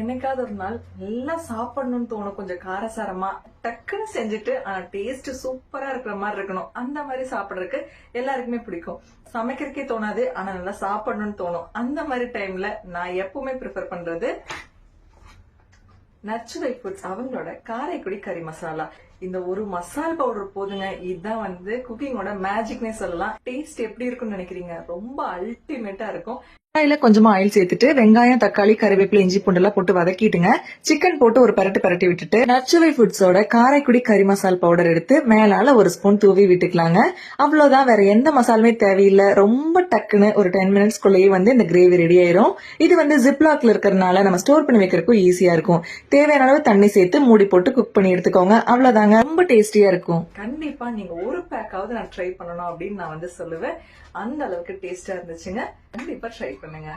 என்னைக்காவது ஒரு நாள் நல்லா சாப்பிடணும்னு தோணும், கொஞ்சம் காரசாரமா டக்குன்னு செஞ்சுட்டு ஆனா டேஸ்ட் சூப்பரா இருக்கிற மாதிரி இருக்கணும். அந்த மாதிரி சாப்பிடறதுக்கு எல்லாருக்குமே பிடிக்கும். சமைக்கிறதுக்கே தோணாது, ஆனா நல்லா சாப்பிடணும்னு தோணும். அந்த மாதிரி டைம்ல நான் எப்பவுமே ப்ரிஃபர் பண்றது நச்சுவை ஃபுட்ஸ் அவங்களோட காரைக்குடி கறி மசாலா. இந்த ஒரு மசால் பவுடர் போதுங்க, இதுதான் குக்கிங்கோட மேஜிக்னே சொல்லலாம். டேஸ்ட் எப்படி இருக்கும்னு நினைக்கிறீங்க? ரொம்ப அல்டிமேட்டா இருக்கும். கடாயில கொஞ்சமா ஆயில் சேர்த்துட்டு வெங்காயம், தக்காளி, கறிவேப்பிலை, இஞ்சி பூண்டெல்லாம் போட்டு வதக்கிட்டுங்க சிக்கன் போட்டு ஒரு பரட்டி விட்டுட்டு நச்சுவை ஃபுட்ஸோட காரைக்குடி கறி மசால் பவுடர் எடுத்து மேலால ஒரு ஸ்பூன் தூவி விட்டுக்கலாங்க. அவ்வளவுதான், வேற எந்த மசாலுமே தேவையில்லை. ரொம்ப டக்குன்னு ஒரு 10 மினிட்ஸ்க்குள்ளேயே இந்த கிரேவி ரெடி ஆயிரும். இது ஜிப்லாக்ல இருக்கிறதுனால நம்ம ஸ்டோர் பண்ணி வைக்கிறதுக்கும் ஈஸியா இருக்கும். தேவையான அளவு தண்ணி சேர்த்து மூடி போட்டு குக் பண்ணி எடுத்துக்கோங்க. அவ்வளவுதாங்க, ரொம்ப டேஸ்டியா இருக்கும். கண்டிப்பா நீங்க ஒரு பேக்காவது நான் ட்ரை பண்ணணும் அப்படின்னு நான் சொல்லுவேன். அந்த அளவுக்கு டேஸ்டா இருந்துச்சுங்க. கண்டிப்பா ட்ரை பண்ணுங்க.